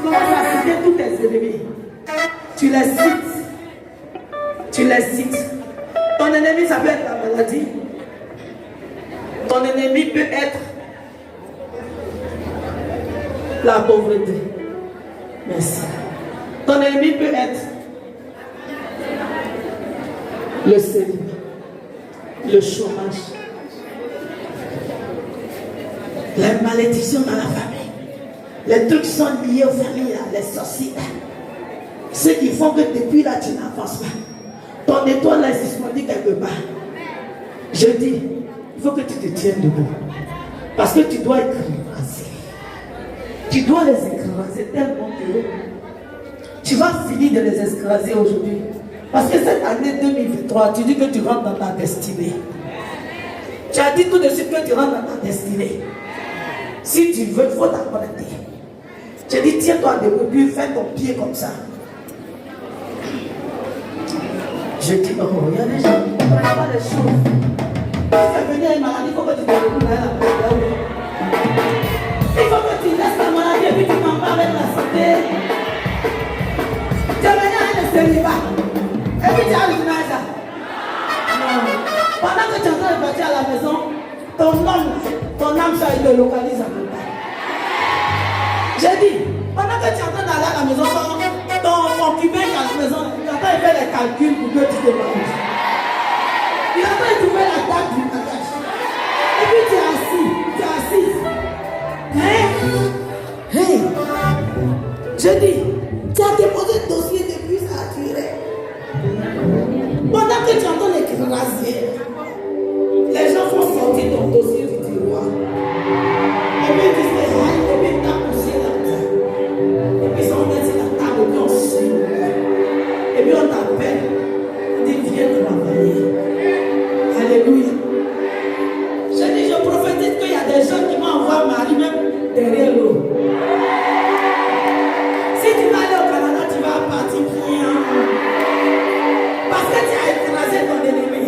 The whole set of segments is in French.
commences à citer tous tes ennemis. Tu les cites. Tu les cites. Ton ennemi, ça peut être la maladie. Ton ennemi peut être la pauvreté. Merci. Ton ennemi peut être le célibat, le chômage, les malédictions dans la famille, les trucs qui sont liés aux familles, là, les sorciers, ceux qui font que depuis là tu n'avances pas. Ton étoile là est suspendue quelque part. Je dis, il faut que tu te tiennes debout. Parce que tu dois écraser. Tu dois les écraser tellement que tu vas finir de les écraser aujourd'hui. Parce que cette année 2023, tu dis que tu rentres dans ta destinée. Tu as dit tout de suite que tu rentres dans ta destinée. Si tu veux, il faut t'apprêter. Je dis, tiens-toi debout, puis fais ton pied comme ça. Je dis, oh, il y a des gens qui ne prennent pas les choses. Si tu es venu à une maladie, il faut que tu te retrouves dans la maladie. Il faut que tu laisses la maladie et puis tu t'en parles avec la santé. Tu es venu à un célibat. Et puis tu as le ménage. Non. Pendant que tu es en train de partir à la maison, ton âme, ça, il te localise à peu près. J'ai dit, pendant que tu es en train d'aller à la maison, ton concubin qui est à la maison, il est en train de faire les calculs pour que tu te maries. Il est en train de trouver la date du mariage. Et puis tu es assis, tu es assise. Hey, je dis, tu as déposé le dossier depuis ça a duré. Pendant que tu entends l'écraser, les gens vont sortir ton dossier du tiroir. Et puis ils disent, et puis ils tapent aussi la table. Et puis ils sont mettent sur la table, et puis on suit. Et puis on t'appelle. On dit, viens travailler. Alléluia. Je dis, je prophétise qu'il y a des gens qui vont avoir Marie même derrière l'eau. Si tu vas aller au Canada, tu vas partir bien. Parce que tu as écrasé ton ennemi.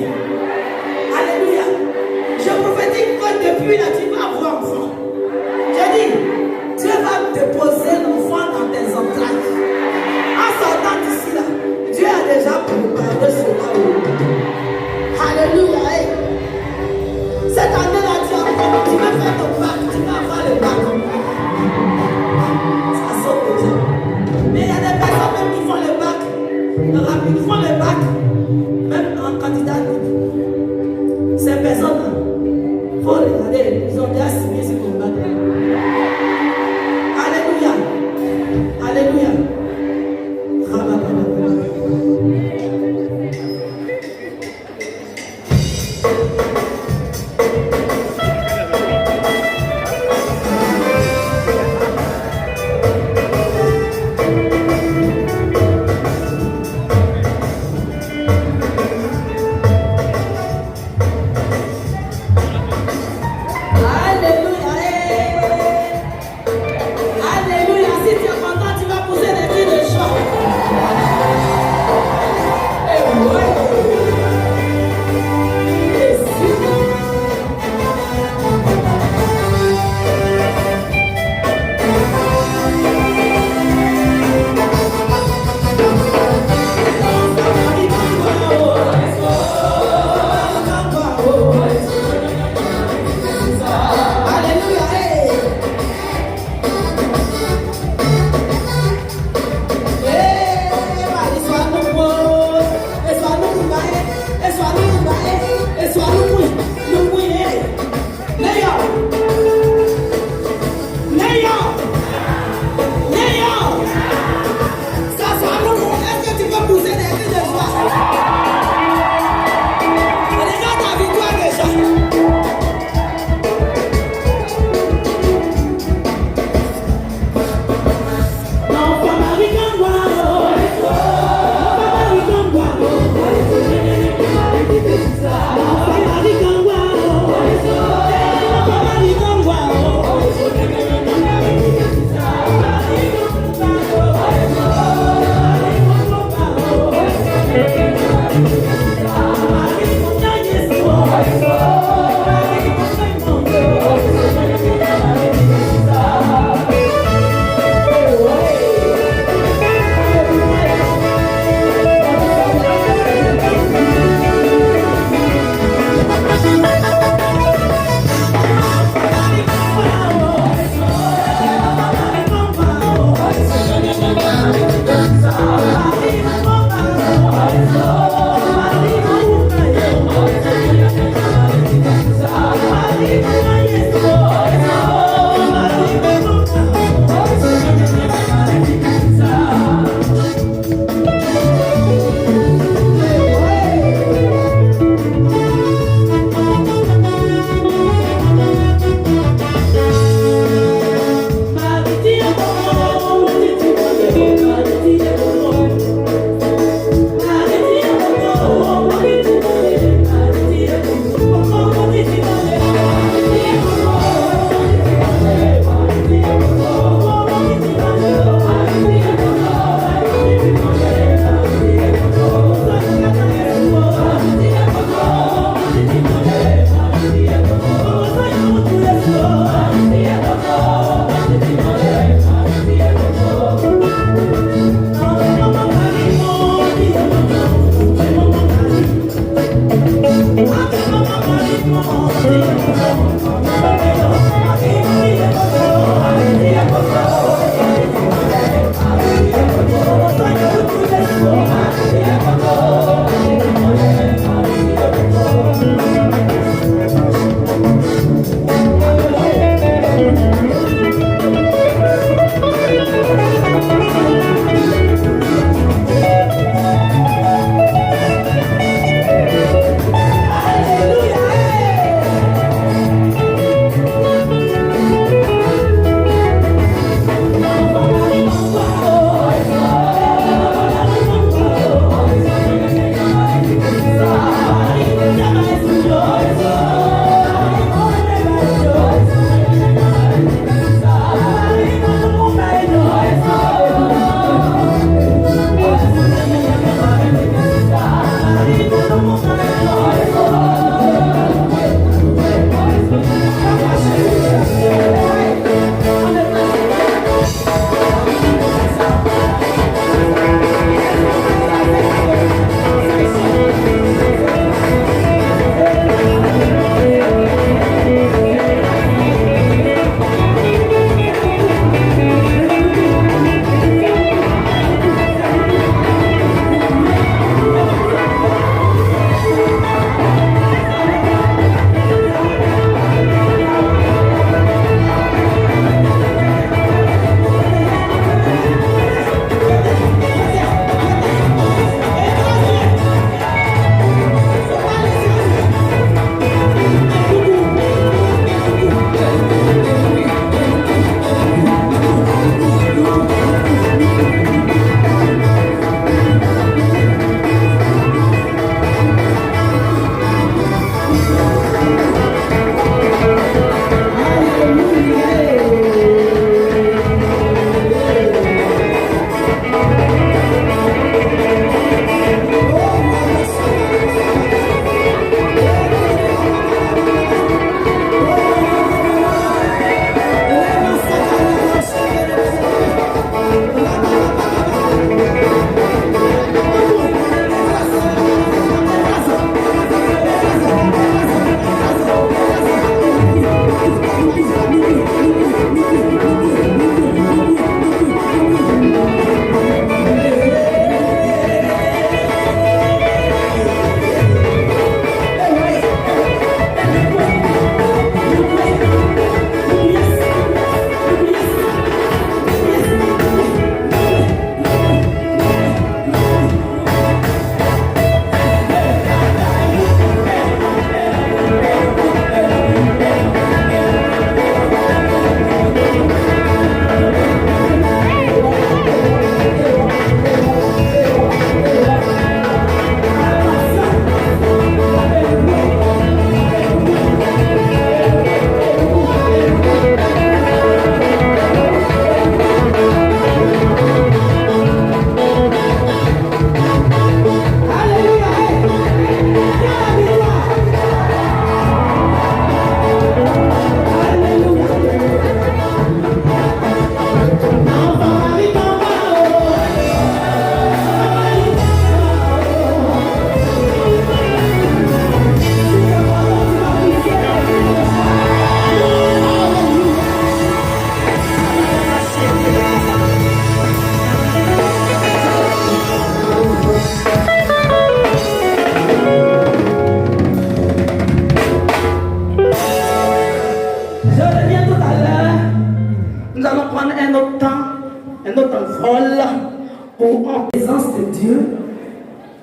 ou en présence de Dieu,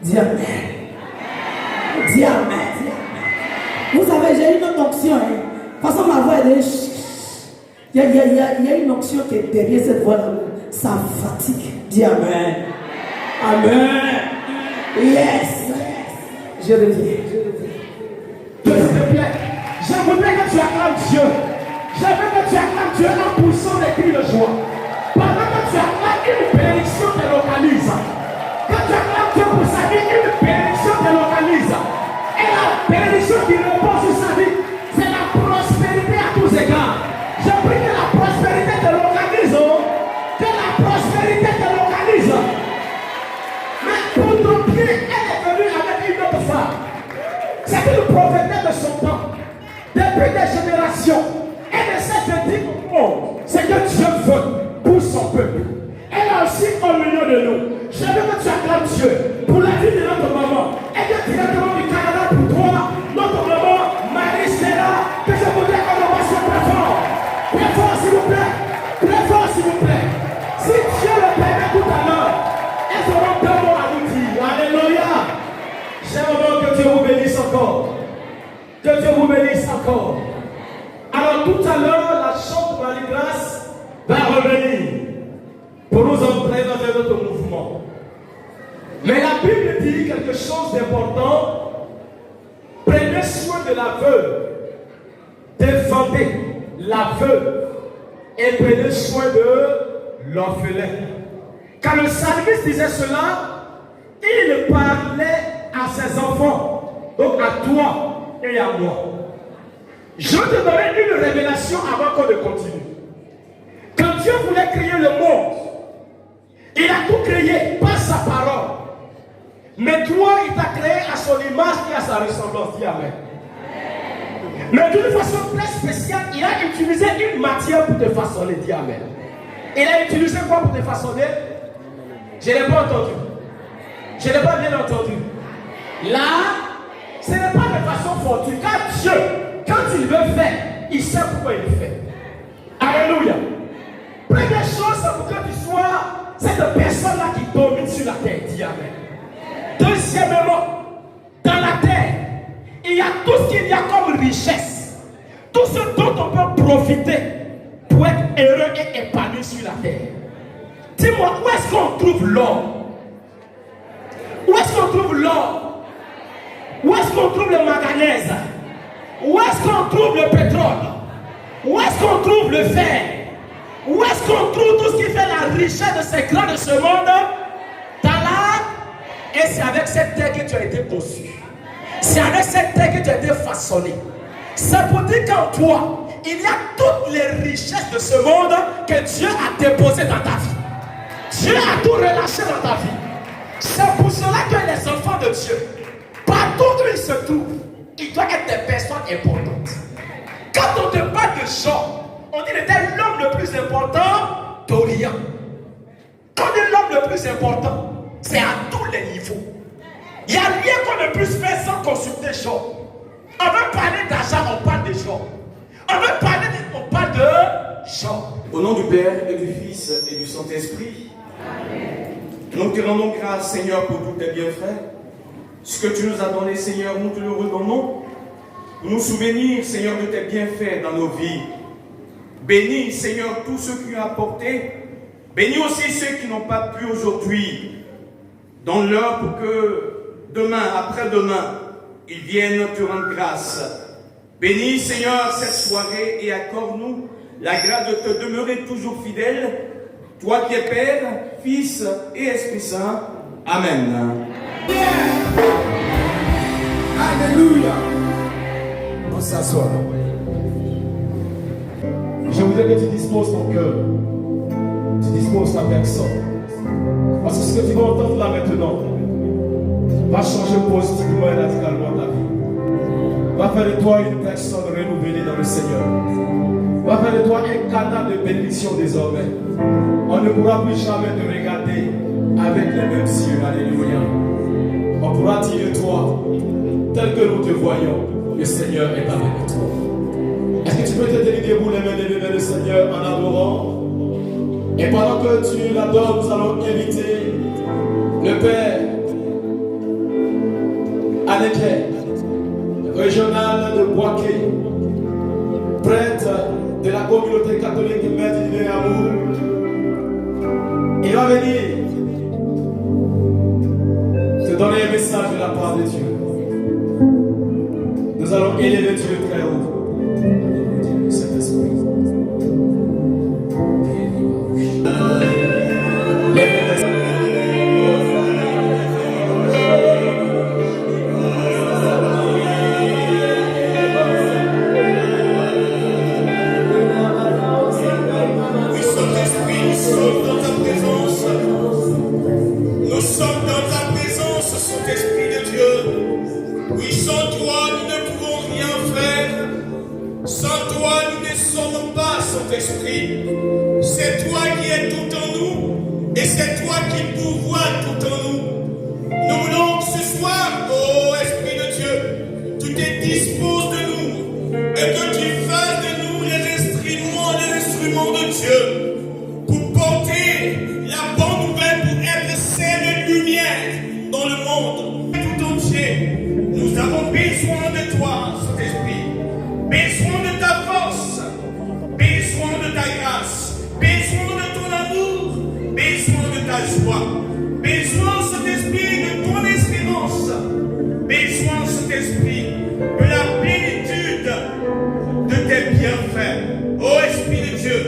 dis Amen. Dis Amen. Vous savez, j'ai une autre onction. De toute façon, ma voix est... Il y a une onction qui est derrière cette voix-là. Ça fatigue. Dis Amen. Amen. Yes. Je reviens. S'il te plaît, j'aimerais que tu acclames Dieu. J'aimerais que tu acclames Dieu en poussant des cris de joie. Pendant que tu acclames, une bénédiction te localise. Quand tu acclames Dieu pour sa vie, une bénédiction te localise. Et la bénédiction qui repose sur sa vie, c'est la prospérité à tous égards. Je prie que la prospérité te localise. Que la prospérité te localise. Mais pour ton pied, elle est venue avec une autre femme. C'est une prophétesse de son temps. Depuis des générations. Elle essaie de dire au monde ce que Dieu veut pour son peuple. Elle a aussi un million de nous. Je veux que tu acclames Dieu pour la vie de notre maman. Elle est directement du Canada pour toi. Notre maman, Marie Stella, que je voudrais qu'on envoie sur très fort. Très fort s'il vous plaît. Très fort s'il vous plaît. Si Dieu le permet tout à l'heure, elles auront deux mots à nous dire. Alléluia. J'aimerais que Dieu vous bénisse encore. Que Dieu vous bénisse encore. Alors tout à l'heure, la chante Marie-Grâce va revenir pour nous entrer dans un autre mouvement. Mais la Bible dit quelque chose d'important. Prenez soin de la veuve. Défendez la veuve. Et prenez soin de l'orphelin. Quand le psalmiste disait cela, il parlait à ses enfants. Donc à toi et à moi. Je te donnerai une révélation avant qu'on ne continue. Quand Dieu voulait créer le monde, il a tout créé par sa parole. Mais toi, il t'a créé à son image et à sa ressemblance. Dis Amen. Mais d'une façon très spéciale, il a utilisé une matière pour te façonner. Dis Amen. Il a utilisé quoi pour te façonner? Je n'ai pas entendu. Je n'ai pas bien entendu. Là, ce n'est pas de façon fortuite. Car Dieu, quand il veut faire, il sait pourquoi il fait. Alléluia. Première chose, c'est pour que tu sois cette personne-là qui domine sur la terre. Dis Amen. Deuxièmement, dans la terre, il y a tout ce qu'il y a comme richesse. Tout ce dont on peut profiter pour être heureux et épanoui sur la terre. Dis-moi, où est-ce qu'on trouve l'or? Où est-ce qu'on trouve l'or? Où est-ce qu'on trouve le manganèse? Où est-ce qu'on trouve le pétrole? Où est-ce qu'on trouve le fer? Où est-ce qu'on trouve tout ce qui fait la richesse de ces grands de ce monde? Dans l'âme. Et c'est avec cette terre que tu as été conçu. C'est avec cette terre que tu as été façonné. C'est pour dire qu'en toi, il y a toutes les richesses de ce monde que Dieu a déposées dans ta vie. Dieu a tout relâché dans ta vie. C'est pour cela que les enfants de Dieu, partout où ils se trouvent, ils doivent être des personnes importantes. Quand on te parle de Jean, on dit qu'il était l'homme le plus important d'Orient. Quand on dit l'homme le plus important, c'est à tous les niveaux. Il n'y a rien qu'on ne puisse faire sans consulter Jean. On veut parler d'argent, on parle de Jean. On veut parler on parle de Jean. Au nom du Père et du Fils et du Saint-Esprit, nous te rendons grâce, Seigneur, pour tous tes bienfaits. Ce que tu nous as donné, Seigneur, nous te le redonnons. Pour nous souvenir, Seigneur, de tes bienfaits dans nos vies. Bénis, Seigneur, tous ceux qui ont apporté. Bénis aussi ceux qui n'ont pas pu aujourd'hui. Donne-leur pour que demain, après-demain, ils viennent te rendre grâce. Bénis, Seigneur, cette soirée et accorde-nous la grâce de te demeurer toujours fidèle. Toi qui es Père, Fils et Esprit Saint. Amen. Alléluia. On s'assoit. Je voudrais que tu disposes ton cœur. Tu disposes ta personne. Parce que ce que tu vas entendre là maintenant va changer positivement et radicalement ta vie. Va faire de toi une personne renouvelée dans le Seigneur. Va faire de toi un canal de bénédiction désormais. On ne pourra plus jamais te regarder avec les mêmes yeux. Alléluia. On pourra dire de toi, tel que nous te voyons, le Seigneur est avec toi. Est-ce que tu peux te tenir debout les mains vers le Seigneur en adorant? Et pendant que tu l'adores, nous allons inviter le Père Anneke, régional de Boaké, prêtre de la communauté catholique Mère du Divin Amour. Il va venir te donner un message de la part de Dieu. Nous allons élever Dieu très haut. Saint-Esprit. C'est toi qui es tout en nous et c'est toi qui pourvois tout en nous. Nous voulons que ce soir, ô Esprit de Dieu, tu te disposes de nous et que tu fasses de nous les instruments de Dieu pour porter la bonne nouvelle, pour être celle de lumière dans le monde tout entier. Nous avons besoin de toi, Saint-Esprit, besoin de ta force, besoin de ta grâce, besoin de ton amour, besoin de ta joie, besoin, Saint-Esprit, de ton espérance, besoin, Saint-Esprit, de la plénitude de tes bienfaits. Ô Esprit de Dieu,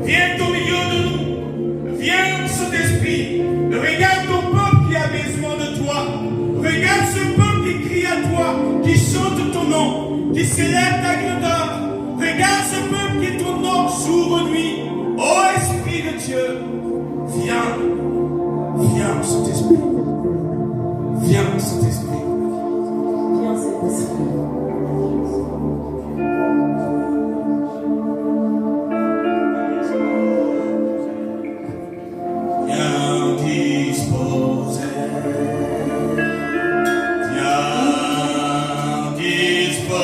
viens au milieu de nous, viens, Saint-Esprit, regarde ton peuple qui a besoin de toi, regarde ce peuple qui crie à toi, qui chante ton nom, qui célèbre ta grandeur. Regarde ce peuple qui t'honore jour et nuit. Ô Esprit de Dieu, viens, viens, Saint-Esprit. Viens, Saint-Esprit. Viens, Saint-Esprit. Viens disposer. Viens disposer.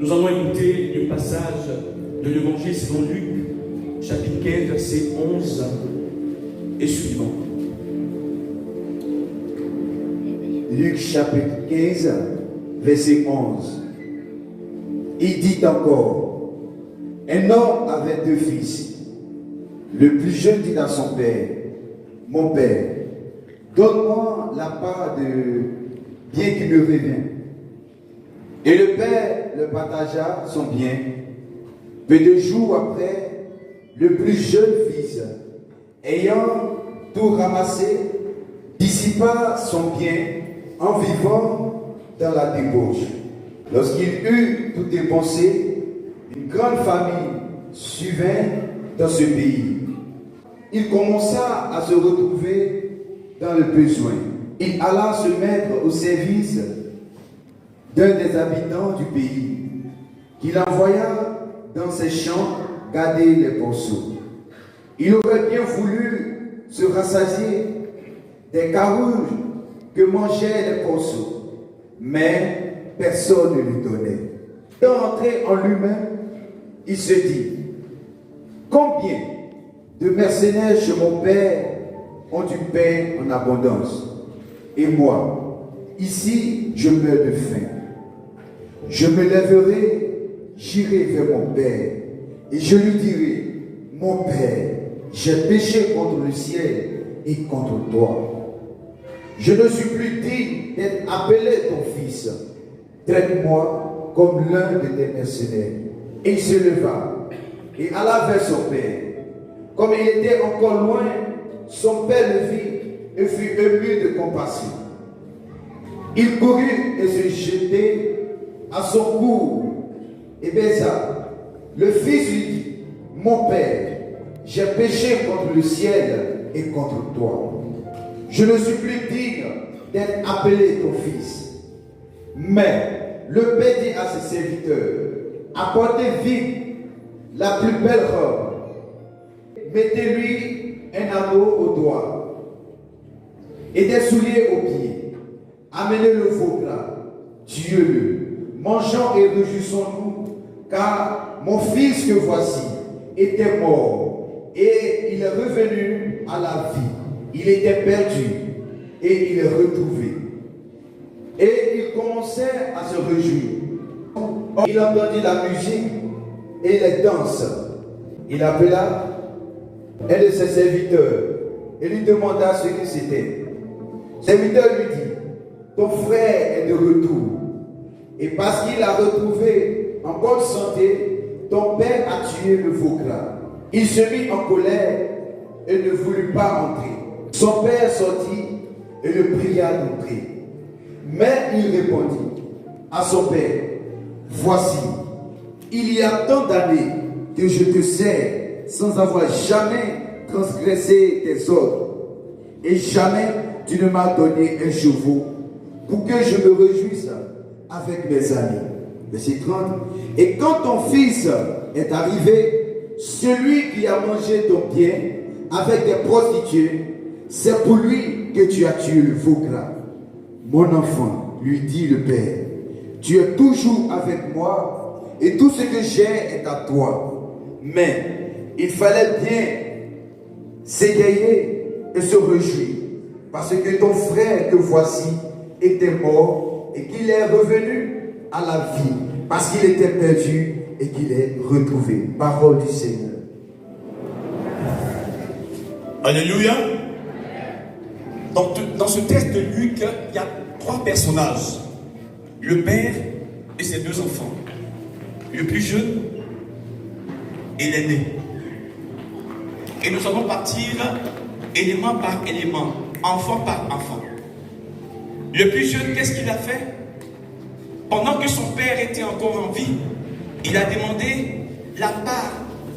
Nous allons écouter le passage de l'évangile selon Luc, chapitre 15, verset 11 et suivant. Luc chapitre 15, verset 11. Il dit encore, un homme avait 2 fils. Le plus jeune dit à son père, mon père, donne-moi la part de bien qui me revient. Et le père le partagea son bien. Peu de jours après, le plus jeune fils, ayant tout ramassé, dissipa son bien en vivant dans la débauche. Lorsqu'il eut tout dépensé, une grande famine survint dans ce pays. Il commença à se retrouver dans le besoin. Il alla se mettre au service d'un des habitants du pays, qu'il envoya dans ses champs garder les ponceaux. Il aurait bien voulu se rassasier des carouges que mangeaient les ponceaux, mais personne ne lui donnait. Entré en lui-même, il se dit, combien de mercenaires chez mon père ont du pain en abondance, et moi, ici, je meurs de faim. Je me lèverai, j'irai vers mon père, et je lui dirai, mon père, j'ai péché contre le ciel et contre toi. Je ne suis plus digne d'être appelé ton fils. Traite-moi comme l'un de tes mercenaires. Et il se leva et alla vers son père. Comme il était encore loin, son père le vit et fut ému de compassion. Il courut et se jetait à son cou et baisa. Le fils lui dit, mon père, j'ai péché contre le ciel et contre toi. Je ne suis plus digne d'être appelé ton fils. Mais le père dit à ses serviteurs, apportez vite la plus belle robe, mettez-lui un anneau au doigt et des souliers aux pieds. Amenez le veau gras, tuez-le, mangeons et réjouissons-nous, car mon fils que voici était mort et il est revenu à la vie. Il était perdu et il est retrouvé. Et il commençait à se réjouir. Il entendit la musique et les danses. Il appela un de ses serviteurs et lui demanda ce que c'était. Le serviteur lui dit, ton frère est de retour. Et parce qu'il l'a retrouvé en bonne santé, ton père a tué le veau gras. Il se mit en colère et ne voulut pas entrer. Son père sortit et le pria d'entrer. Mais il répondit à son père, voici, il y a tant d'années que je te sers sans avoir jamais transgressé tes ordres. Et jamais tu ne m'as donné un chevaux pour que je me réjouisse avec mes amis. Verset 30. Et quand ton fils est arrivé, celui qui a mangé ton bien avec des prostituées, c'est pour lui que tu as tué le veau gras. Mon enfant, lui dit le père, tu es toujours avec moi et tout ce que j'ai est à toi. Mais il fallait bien s'égayer et se réjouir parce que ton frère que voici était mort et qu'il est revenu à la vie parce qu'il était perdu et qu'il est retrouvé. Parole du Seigneur. Alléluia. Dans ce texte de Luc, il y a 3 personnages. Le père et ses 2 enfants. Le plus jeune et l'aîné. Et nous allons partir élément par élément, enfant par enfant. Le plus jeune, qu'est-ce qu'il a fait? Pendant que son père était encore en vie, il a demandé la part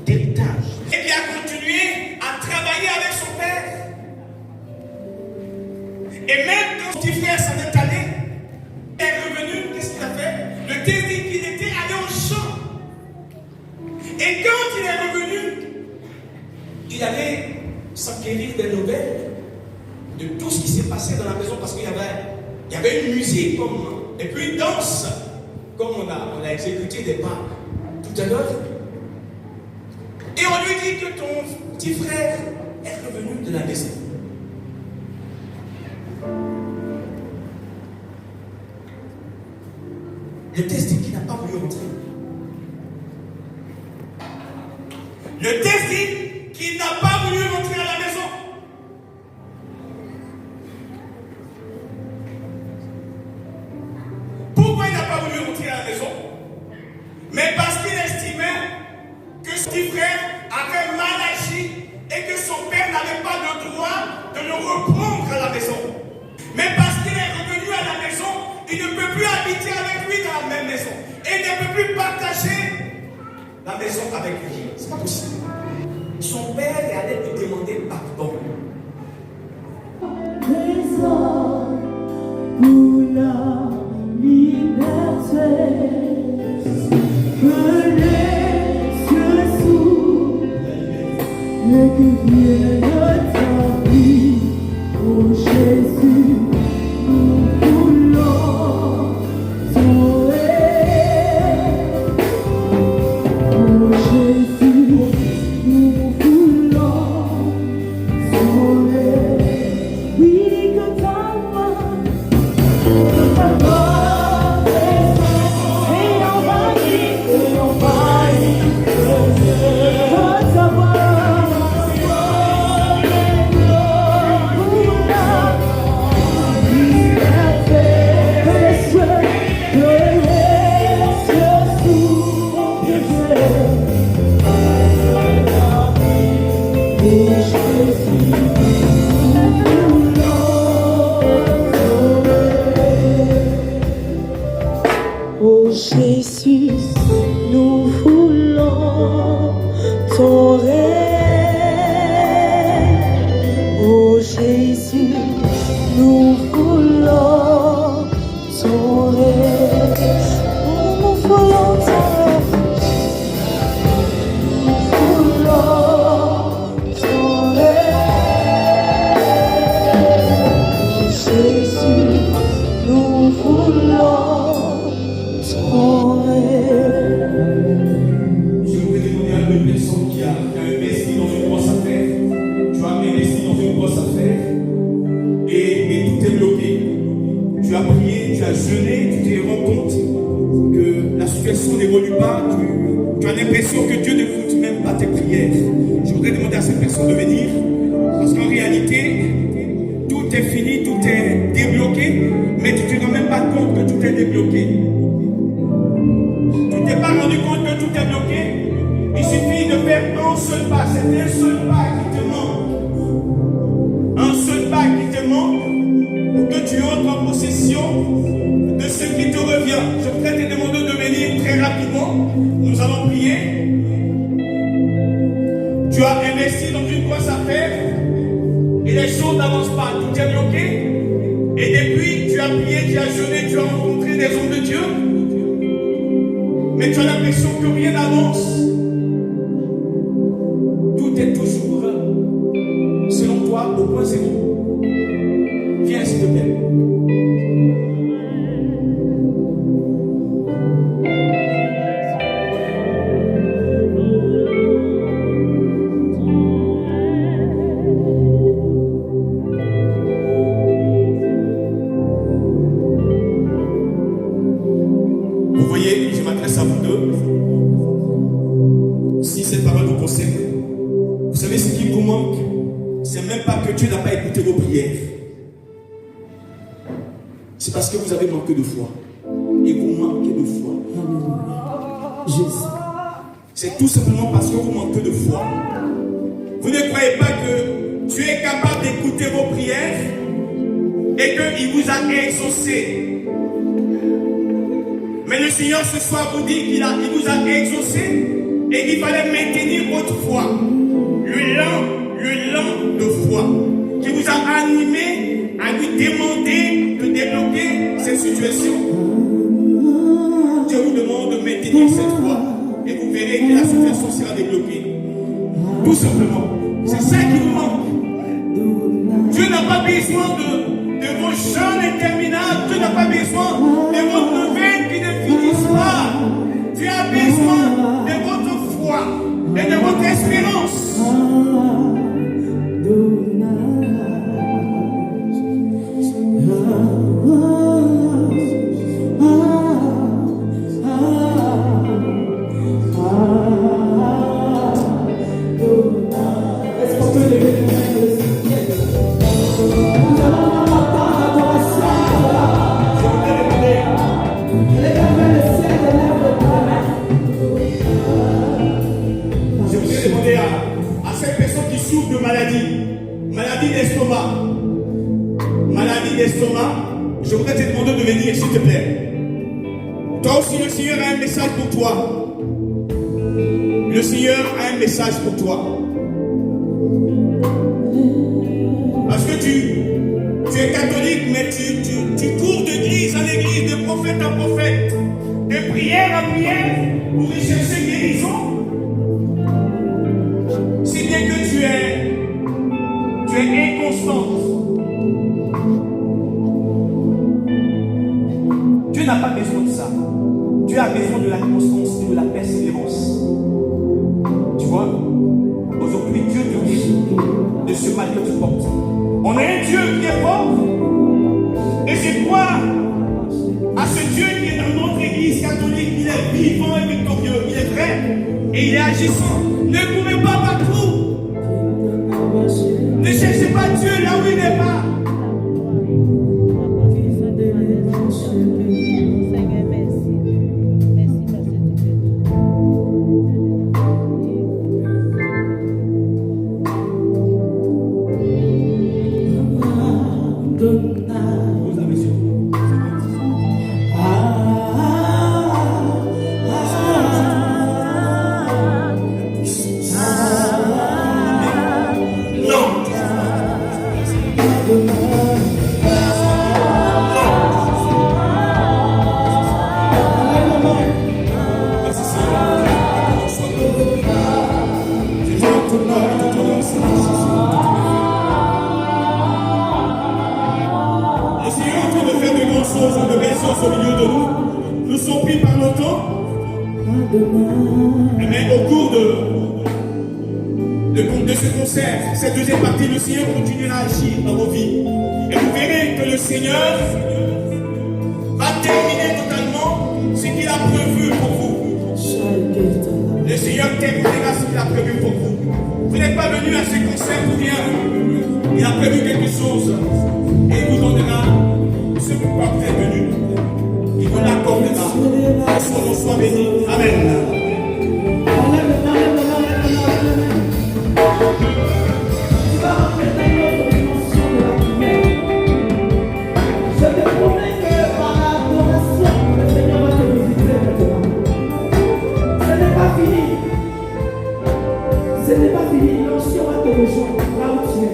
d'héritage. Et il a continué à travailler avec son père. Et même quand son petit frère s'en est allé, il est revenu, qu'est-ce qu'il a fait? Le texte dit qu'il était allé au champ. Et quand il est revenu, il allait s'enquérir des nouvelles de tout ce qui s'est passé dans la maison parce qu'il y avait une musique et puis une danse. comme on a exécuté des pas tout à l'heure, et on lui dit que ton petit frère est revenu de la maison. Le texte dit qu'il n'a pas voulu rentrer. Le texte dit qu'il n'a pas voulu rentrer à la maison. Pourquoi il n'a pas voulu rentrer à la maison? Mais parce qu'il estimait que son petit frère avait mal agi et que son père n'avait pas le droit de le reprendre à la maison. Mais parce qu'il est revenu à la maison, il ne peut plus habiter avec lui dans la même maison. Et il ne peut plus partager la maison avec lui. C'est pas possible. Son père est allé lui demander pardon. Trésor pour la liberté, que les cieux s'ouvrent et que vienne ta vie, oh Jésus, nous voulons ton règne, oh Jésus, nous voulons ton règne. Oui, que ta voix Oh Jésus, nous voulons ton règne. Oh Jésus, nous voulons ton règne. Oh, nous voulons ton règne. Nous voulons ton règne. Oh Jésus, nous voulons. Je voudrais demander à une personne qui a investi dans une grosse affaire. Tu as investi dans une grosse affaire et tout est bloqué. Tu as prié, tu as jeûné, tu te rends compte que la situation n'évolue pas. Tu as l'impression que Dieu n'écoute même pas tes prières. Je voudrais demander à cette personne de venir parce qu'en réalité, tout est fini, tout est débloqué, mais tu ne te rends même pas compte que tout est débloqué. Tu t'es pas rendu compte que tout est bloqué. Il suffit de faire un seul pas. C'est un seul pas qui te manque. Un seul pas qui te manque pour que tu entres en possession de ce qui te revient. Je voudrais te demander de venir très rapidement. Nous allons prier. Tu as investi dans une grosse affaire et les choses n'avancent pas. Tout est bloqué. Et depuis, tu as prié, tu as jeûné, tu as rencontré des hommes de Dieu. Mais tu as l'impression que rien n'avance. Tout est toujours, selon toi, au point zéro. Viens, s'il te plaît. Vous voyez, je m'adresse à vous deux. Si cette parole vous concerne, vous savez ce qui vous manque? C'est même pas que Dieu n'a pas écouté vos prières. C'est parce que vous avez manqué de foi. Et vous manquez de foi. Jésus. C'est tout simplement parce que vous manquez de foi. Vous ne croyez pas que Dieu est capable d'écouter vos prières et qu'il vous a exaucé. Mais le Seigneur ce soir vous dit qu'il vous a exaucé et qu'il fallait maintenir votre foi. Le lent de foi qui vous a animé à lui demander de débloquer cette situation. Dieu vous demande de maintenir cette foi et vous verrez que la situation sera débloquée. Tout simplement. C'est ça qui vous manque. Dieu n'a pas besoin de vos jeûnes interminables. Dieu n'a pas besoin de vos neuvaines qui ne finissent pas. Je voudrais te demander de venir, s'il te plaît. Toi aussi, le Seigneur a un message pour toi. Le Seigneur a un message pour toi. Parce que tu es catholique, mais tu cours d'église en église, de prophète en prophète, de prière en prière, pour y chercher guérison. Si bien que tu es inconstante. Dieu n'a pas besoin de ça. Dieu a besoin de la constance et de la persévérance. Tu vois, aujourd'hui, Dieu te guérit de ce mal que tu portes. On a un Dieu qui est fort. Et je crois à ce Dieu qui est dans notre église catholique. Il est vivant et victorieux. Il est vrai et il est agissant. Ne courez pas partout. Ne cherchez pas Dieu là où il n'est pas. Cette deuxième partie, le Seigneur continuera à agir dans vos vies. Et vous verrez que le Seigneur va terminer totalement ce qu'il a prévu pour vous. Le Seigneur terminera ce qu'il a prévu pour vous. Vous n'êtes pas venu à ce concert pour rien. Il a prévu quelque chose et il vous donnera ce pourquoi vous êtes venu. Il vous l'accordera. Que son nom soit béni. Amen. Ce n'est pas fini, l'onction va te rejoindre là où tu es.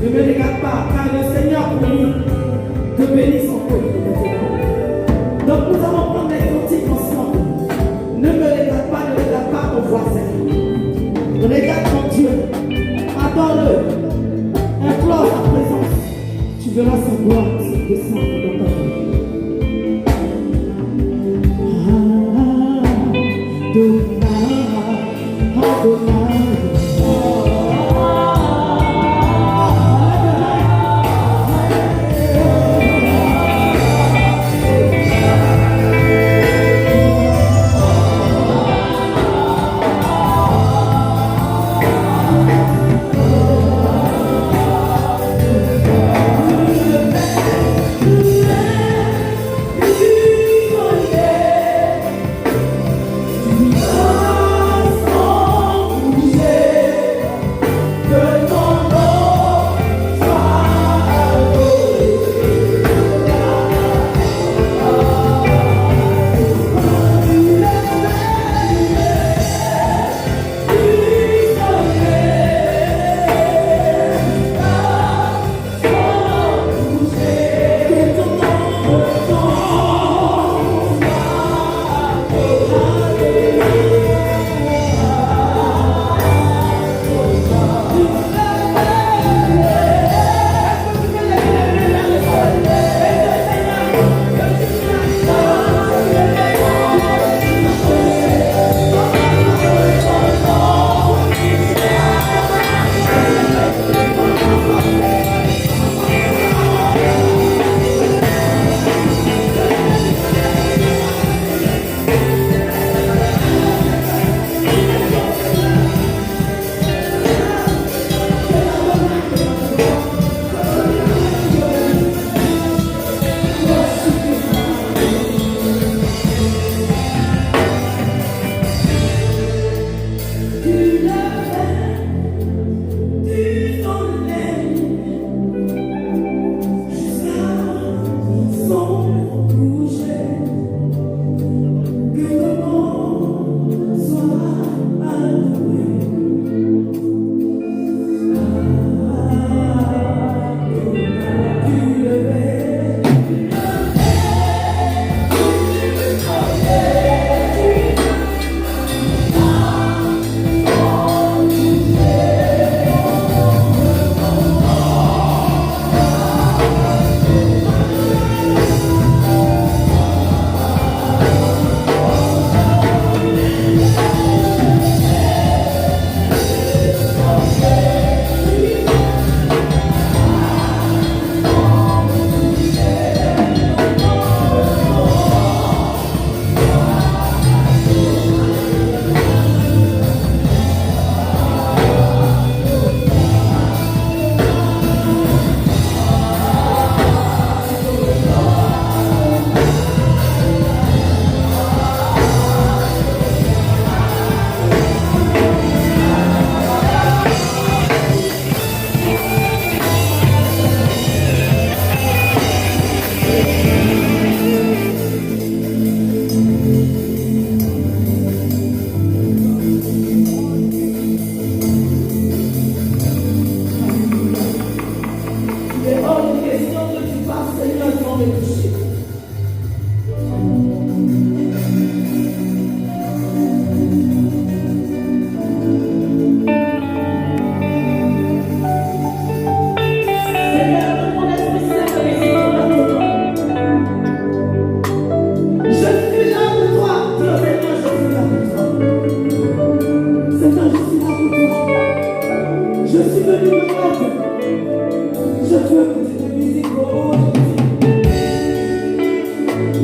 Ne me regarde pas, car le Seigneur promis te bénisse son peuple maintenant. Donc nous allons prendre les cantiques ensemble. Ne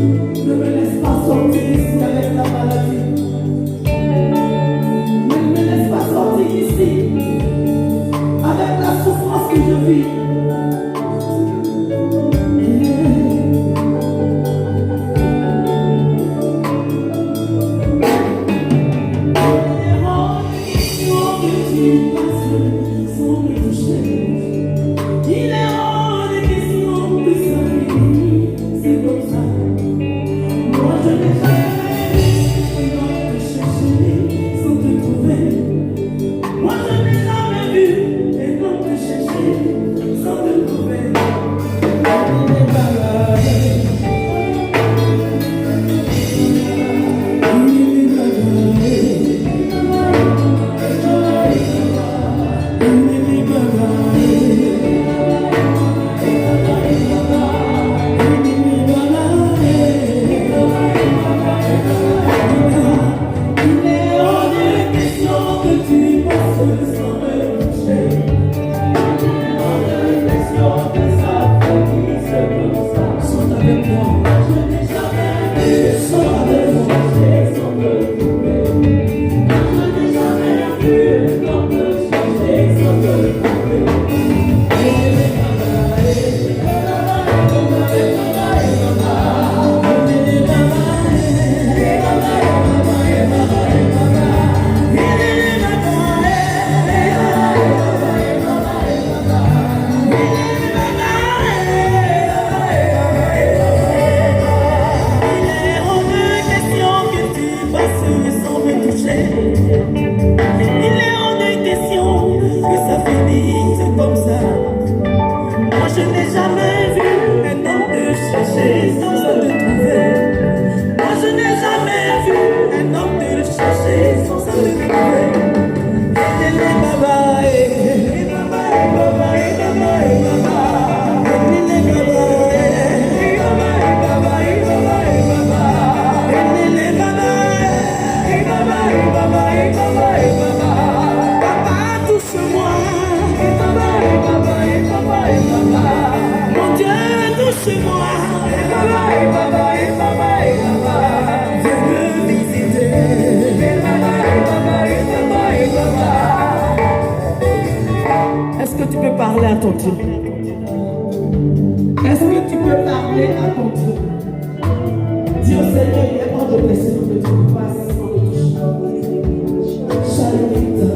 Ne me laisse pas sortir ici avec la maladie. Ne me laisse pas sortir ici avec la souffrance que je vis. Est-ce que tu peux parler à ton Dieu? Est-ce que tu peux parler à ton Dieu? Dis au Seigneur, il est hors de blessure que tu me passes sans me toucher. Chalita,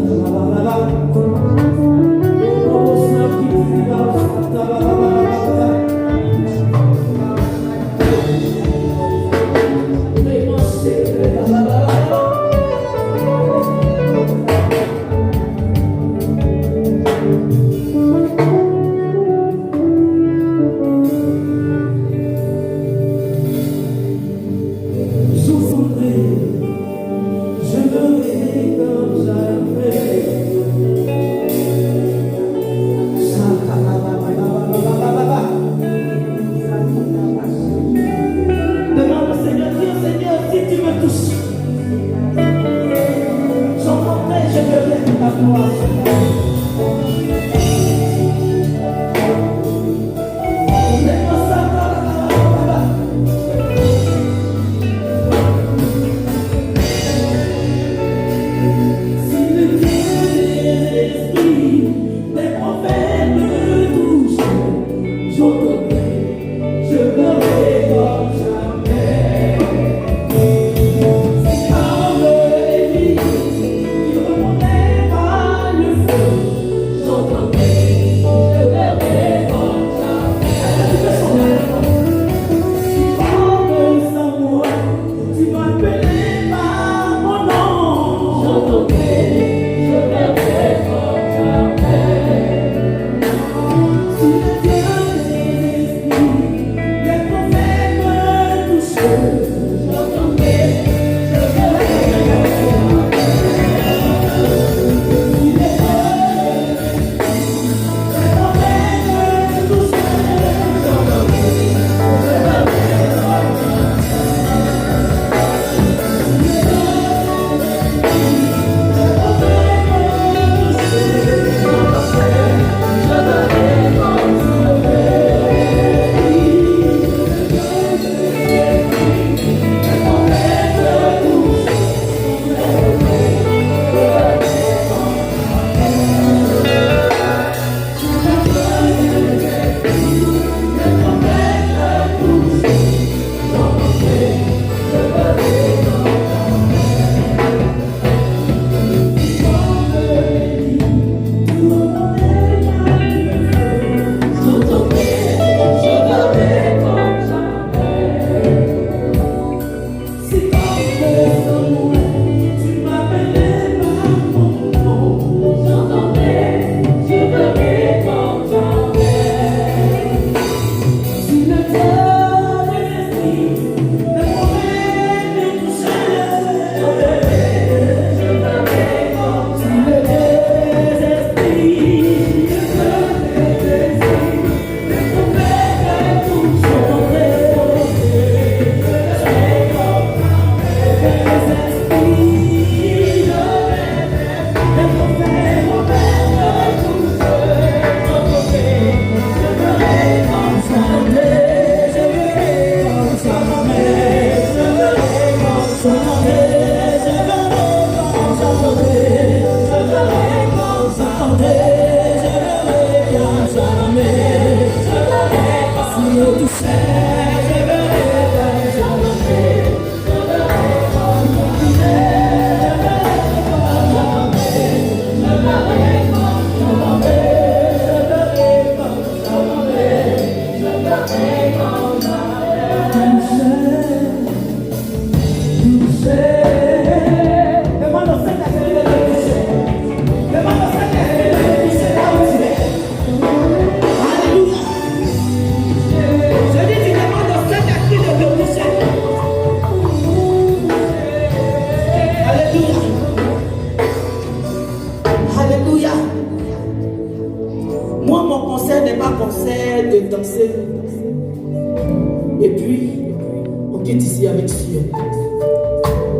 bénédiction.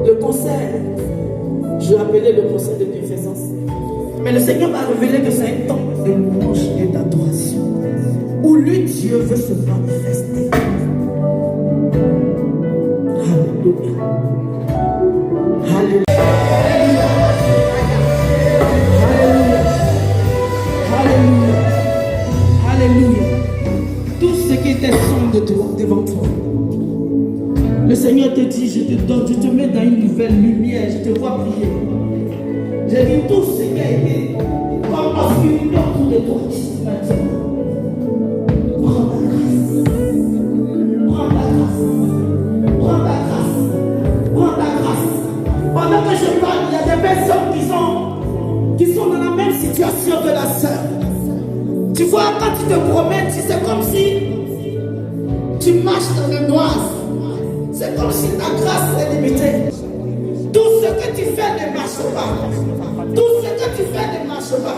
Le conseil, je l'appelais le conseil de bienfaisance. Mais le Seigneur m'a révélé que c'est un temps de louange et d'adoration où lui, Dieu, veut se manifester. Alléluia. Alléluia. Alléluia. Alléluia. Tout ce qui était sombre de toi, devant toi. Le Seigneur te dit, je te donne, je te mets dans une nouvelle lumière, je te vois prier. J'ai dit tout ce qui a été comme obscurité autour de toi. Maintenant, prends ta grâce. Prends ta grâce. Prends ta grâce. Prends ta grâce. Pendant que je parle, il y a des personnes qui sont dans la même situation que la sœur. Tu vois, quand tu te promènes, c'est comme si tu marches dans le noir. C'est comme si ta grâce est limitée. Tout ce que tu fais ne marche pas. Tout ce que tu fais ne marche pas.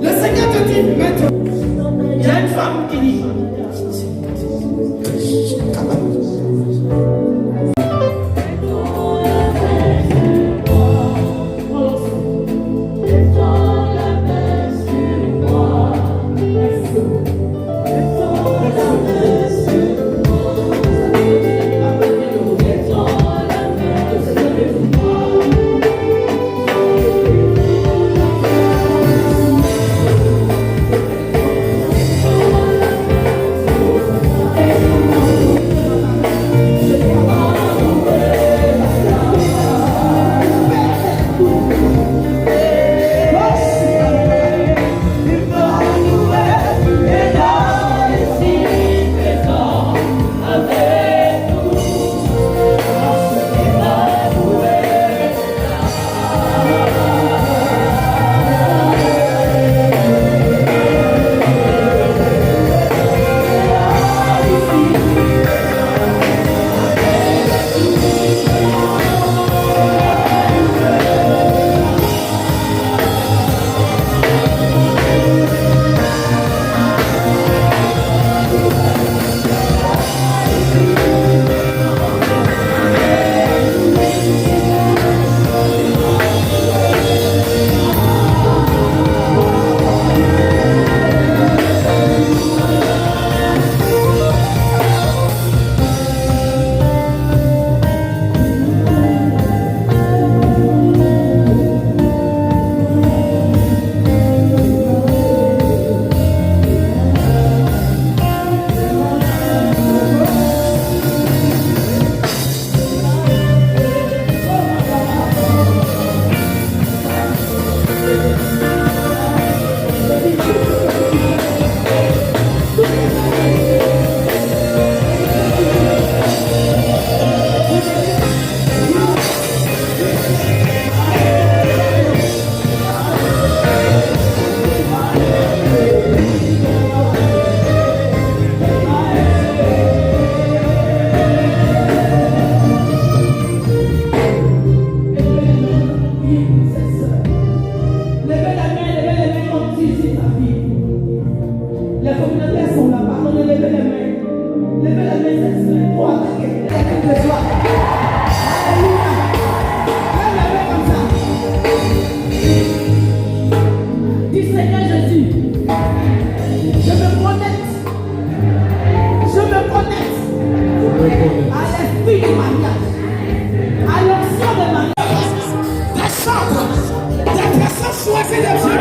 Le Seigneur te dit maintenant. Il y a une femme qui dit. Des personnes choisies de Dieu.